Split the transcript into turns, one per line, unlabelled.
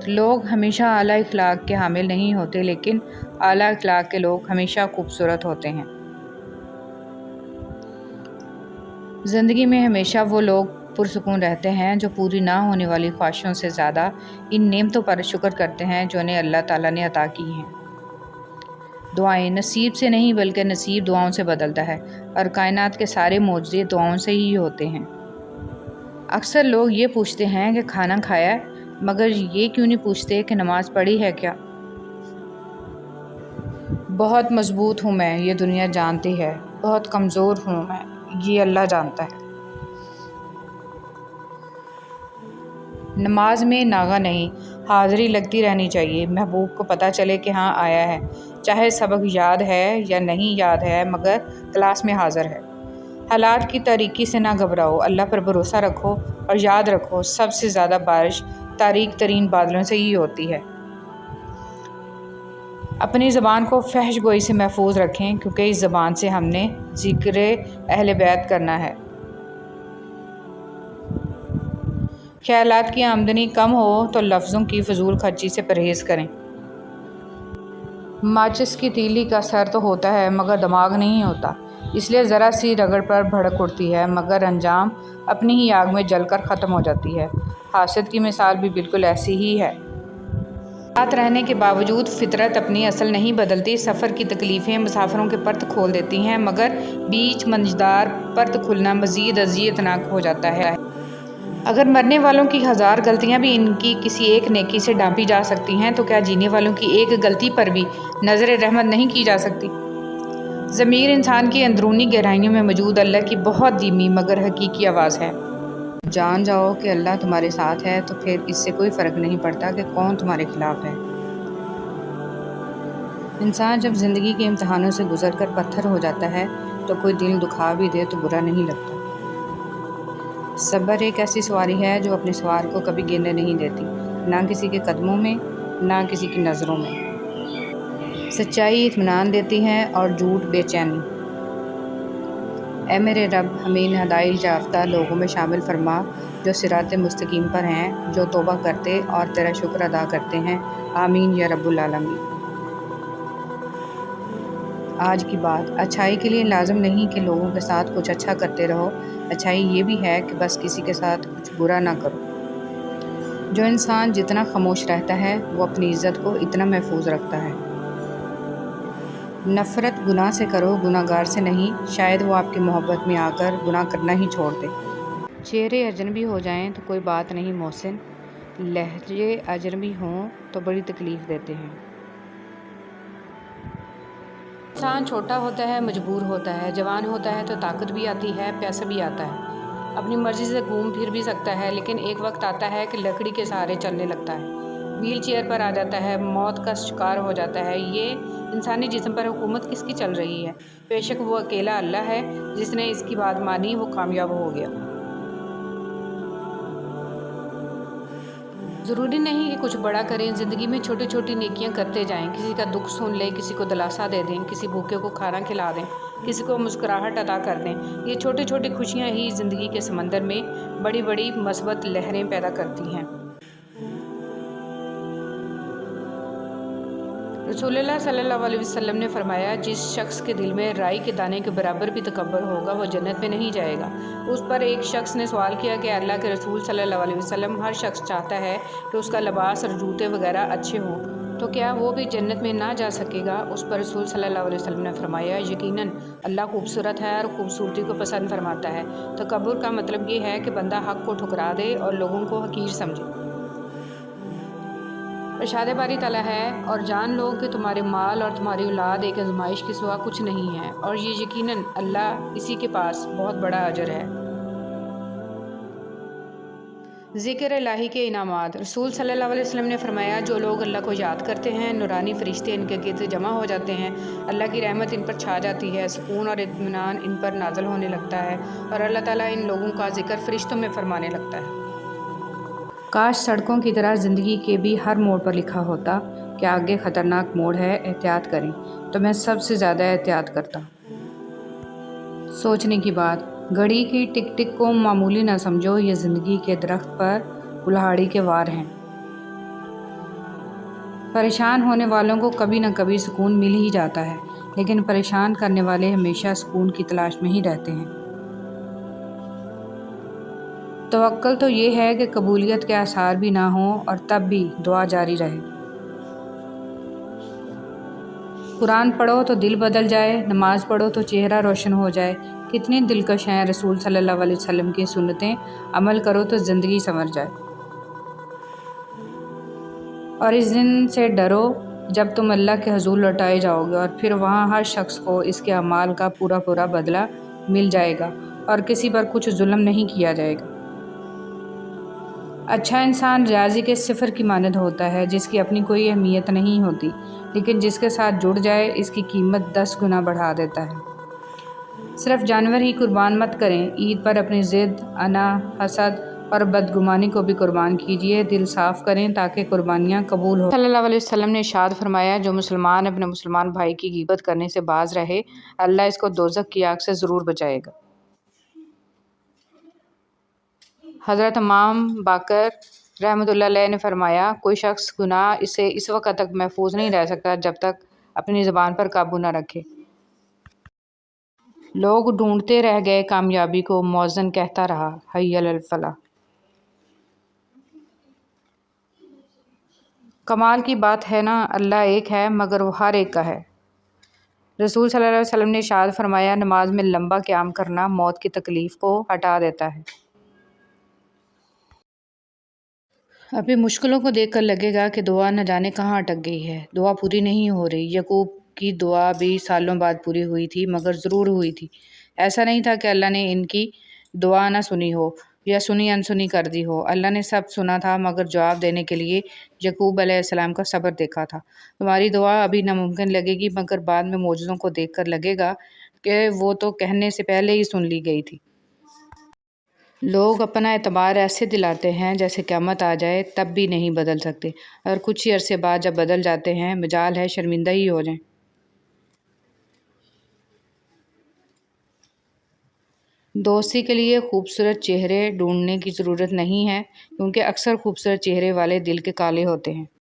لوگ ہمیشہ اعلیٰ اخلاق کے حامل نہیں ہوتے، لیکن اعلیٰ اخلاق کے لوگ ہمیشہ خوبصورت ہوتے ہیں۔ زندگی میں ہمیشہ وہ لوگ پرسکون رہتے ہیں جو پوری نہ ہونے والی خواہشوں سے زیادہ ان نعمتوں پر شکر کرتے ہیں جو انہیں اللہ تعالیٰ نے عطا کی ہیں۔ دعائیں نصیب سے نہیں بلکہ نصیب دعاؤں سے بدلتا ہے، اور کائنات کے سارے معجزے دعاؤں سے ہی ہوتے ہیں۔ اکثر لوگ یہ پوچھتے ہیں کہ کھانا کھایا ہے، مگر یہ کیوں نہیں پوچھتے کہ نماز پڑھی ہے کیا؟ بہت مضبوط ہوں میں، یہ دنیا جانتی ہے، بہت کمزور ہوں میں، یہ اللہ جانتا ہے۔ نماز میں ناغہ نہیں، حاضری لگتی رہنی چاہیے، محبوب کو پتہ چلے کہ ہاں آیا ہے، چاہے سبق یاد ہے یا نہیں یاد ہے مگر کلاس میں حاضر ہے۔ حالات کی تاریکی سے نہ گھبراؤ، اللہ پر بھروسہ رکھو، اور یاد رکھو سب سے زیادہ بارش تاریک ترین بادلوں سے ہی ہوتی ہے۔ اپنی زبان کو فحش گوئی سے محفوظ رکھیں، کیونکہ اس زبان سے ہم نے ذکر اہل بیت کرنا ہے۔ خیالات کی آمدنی کم ہو تو لفظوں کی فضول خرچی سے پرہیز کریں۔ ماچس کی تیلی کا سر تو ہوتا ہے مگر دماغ نہیں ہوتا، اس لیے ذرا سی رگڑ پر بھڑک اٹھتی ہے مگر انجام اپنی ہی آگ میں جل کر ختم ہو جاتی ہے۔ حاسد کی مثال بھی بالکل ایسی ہی ہے۔ ساتھ رہنے کے باوجود فطرت اپنی اصل نہیں بدلتی۔ سفر کی تکلیفیں مسافروں کے پرت کھول دیتی ہیں، مگر بیچ منجدار پرت کھلنا مزید اذیت ناک ہو جاتا ہے۔ اگر مرنے والوں کی 1000 غلطیاں بھی ان کی کسی ایک نیکی سے ڈانپی جا سکتی ہیں تو کیا جینے والوں کی ایک غلطی پر بھی نظر رحمت نہیں کی جا سکتی؟ ضمیر انسان کی اندرونی گہرائیوں میں موجود اللہ کی بہت دھیمی مگر حقیقی آواز ہے۔ جان جاؤ کہ اللہ تمہارے ساتھ ہے تو پھر اس سے کوئی فرق نہیں پڑتا کہ کون تمہارے خلاف ہے۔ انسان جب زندگی کے امتحانوں سے گزر کر پتھر ہو جاتا ہے تو کوئی دل دکھا بھی دے تو برا نہیں لگتا۔ صبر ایک ایسی سواری ہے جو اپنے سوار کو کبھی گرنے نہیں دیتی، نہ کسی کے قدموں میں، نہ کسی کی نظروں میں۔ سچائی اطمینان دیتی ہے اور جھوٹ بے چینی۔ اے میرے رب، ہمیں ان ہدایت یافتہ لوگوں میں شامل فرما جو صراط مستقیم پر ہیں، جو توبہ کرتے اور تیرا شکر ادا کرتے ہیں۔ آمین یا رب العالمین۔ آج کی بات، اچھائی کے لیے لازم نہیں کہ لوگوں کے ساتھ کچھ اچھا کرتے رہو، اچھائی یہ بھی ہے کہ بس کسی کے ساتھ کچھ برا نہ کرو۔ جو انسان جتنا خاموش رہتا ہے وہ اپنی عزت کو اتنا محفوظ رکھتا ہے۔ نفرت گناہ سے کرو، گناہ گار سے نہیں، شاید وہ آپ کی محبت میں آ کر گناہ کرنا ہی چھوڑ دے۔ چہرے اجنبی ہو جائیں تو کوئی بات نہیں محسن، لہجے اجنبی ہوں تو بڑی تکلیف دیتے ہیں۔ انسان چھوٹا ہوتا ہے، مجبور ہوتا ہے، جوان ہوتا ہے تو طاقت بھی آتی ہے، پیسہ بھی آتا ہے، اپنی مرضی سے گھوم پھر بھی سکتا ہے، لیکن ایک وقت آتا ہے کہ لکڑی کے سہارے چلنے لگتا ہے، ویل چیئر پر آ جاتا ہے، موت کا شکار ہو جاتا ہے۔ یہ انسانی جسم پر حکومت کس کی چل رہی ہے؟ بے شک وہ اکیلا اللہ ہے، جس نے اس کی بات مانی وہ کامیاب ہو گیا۔ ضروری نہیں کہ کچھ بڑا کریں، زندگی میں چھوٹی چھوٹی نیکیاں کرتے جائیں، کسی کا دکھ سن لیں، کسی کو دلاسا دے دیں، کسی بھوکے کو کھانا کھلا دیں، کسی کو مسکراہٹ عطا کر دیں۔ یہ چھوٹی چھوٹی خوشیاں ہی زندگی کے سمندر میں بڑی بڑی مثبت لہریں پیدا کرتی ہیں۔ رسول اللہ صلی اللہ علیہ وسلم نے فرمایا، جس شخص کے دل میں رائی کے دانے کے برابر بھی تکبر ہوگا وہ جنت میں نہیں جائے گا۔ اس پر ایک شخص نے سوال کیا کہ اللہ کے رسول صلی اللہ علیہ وسلم، ہر شخص چاہتا ہے کہ اس کا لباس اور جوتے وغیرہ اچھے ہوں، تو کیا وہ بھی جنت میں نہ جا سکے گا؟ اس پر رسول صلی اللہ علیہ وسلم نے فرمایا، یقیناً اللہ خوبصورت ہے اور خوبصورتی کو پسند فرماتا ہے۔ تکبر کا مطلب یہ ہے کہ بندہ حق کو ٹھکرا دے اور لوگوں کو حقیر سمجھے۔ ارشاد باری تعالیٰ ہے، اور جان لو کہ تمہارے مال اور تمہاری اولاد ایک آزمائش کے سوا کچھ نہیں ہے، اور یہ یقیناً اللہ اسی کے پاس بہت بڑا اجر ہے۔ ذکر الہی کے انعامات۔ رسول صلی اللہ علیہ وسلم نے فرمایا، جو لوگ اللہ کو یاد کرتے ہیں نورانی فرشتے ان کے گرد جمع ہو جاتے ہیں، اللہ کی رحمت ان پر چھا جاتی ہے، سکون اور اطمینان ان پر نازل ہونے لگتا ہے، اور اللہ تعالیٰ ان لوگوں کا ذکر فرشتوں میں فرمانے لگتا ہے۔ کاش سڑکوں کی طرح زندگی کے بھی ہر موڑ پر لکھا ہوتا کہ آگے خطرناک موڑ ہے، احتیاط کریں، تو میں سب سے زیادہ احتیاط کرتا۔ سوچنے کی بات، گھڑی کی ٹک ٹک کو معمولی نہ سمجھو، یہ زندگی کے درخت پر کلہاڑی کے وار ہیں۔ پریشان ہونے والوں کو کبھی نہ کبھی سکون مل ہی جاتا ہے، لیکن پریشان کرنے والے ہمیشہ سکون کی تلاش میں ہی رہتے ہیں۔ توکل تو یہ ہے کہ قبولیت کے آثار بھی نہ ہوں اور تب بھی دعا جاری رہے۔ قرآن پڑھو تو دل بدل جائے، نماز پڑھو تو چہرہ روشن ہو جائے۔ کتنی دلکش ہیں رسول صلی اللہ علیہ وسلم کی سنتیں، عمل کرو تو زندگی سنور جائے۔ اور اس دن سے ڈرو جب تم اللہ کے حضور لوٹائے جاؤ گے، اور پھر وہاں ہر شخص کو اس کے اعمال کا پورا پورا بدلہ مل جائے گا اور کسی پر کچھ ظلم نہیں کیا جائے گا۔ اچھا انسان ریاضی کے صفر کی مانند ہوتا ہے، جس کی اپنی کوئی اہمیت نہیں ہوتی، لیکن جس کے ساتھ جڑ جائے اس کی قیمت 10 گنا بڑھا دیتا ہے۔ صرف جانور ہی قربان مت کریں، عید پر اپنی ضد، انا، حسد اور بدگمانی کو بھی قربان کیجیے۔ دل صاف کریں تاکہ قربانیاں قبول ہوں۔ صلی اللہ علیہ وسلم نے ارشاد فرمایا، جو مسلمان اپنے مسلمان بھائی کی غیبت کرنے سے باز رہے، اللہ اس کو دوزخ کی آگ سے ضرور بچائے گا۔ حضرت امام باقر رحمۃ اللہ علیہ نے فرمایا، کوئی شخص گناہ سے اس وقت تک محفوظ نہیں رہ سکتا جب تک اپنی زبان پر قابو نہ رکھے۔ لوگ ڈھونڈتے رہ گئے کامیابی کو، مؤذن کہتا رہا، حی علی الفلاح۔ کمال کی بات ہے نا، اللہ ایک ہے مگر وہ ہر ایک کا ہے۔ رسول صلی اللہ علیہ وسلم نے ارشاد فرمایا، نماز میں لمبا قیام کرنا موت کی تکلیف کو ہٹا دیتا ہے۔ ابھی مشکلوں کو دیکھ کر لگے گا کہ دعا نہ جانے کہاں اٹک گئی ہے، دعا پوری نہیں ہو رہی۔ یعقوب کی دعا بھی سالوں بعد پوری ہوئی تھی، مگر ضرور ہوئی تھی۔ ایسا نہیں تھا کہ اللہ نے ان کی دعا نہ سنی ہو یا سنی انسنی کر دی ہو۔ اللہ نے سب سنا تھا، مگر جواب دینے کے لیے یعقوب علیہ السلام کا صبر دیکھا تھا۔ تمہاری دعا ابھی ناممکن لگے گی، مگر بعد میں معجزوں کو دیکھ کر لگے گا کہ وہ تو کہنے سے پہلے ہی سن لی گئی تھی۔ لوگ اپنا اعتبار ایسے دلاتے ہیں جیسے قیامت آ جائے تب بھی نہیں بدل سکتے، اور کچھ ہی عرصے بعد جب بدل جاتے ہیں مجال ہے شرمندہ ہی ہو جائیں۔ دوستی کے لیے خوبصورت چہرے ڈھونڈنے کی ضرورت نہیں ہے، کیونکہ اکثر خوبصورت چہرے والے دل کے کالے ہوتے ہیں۔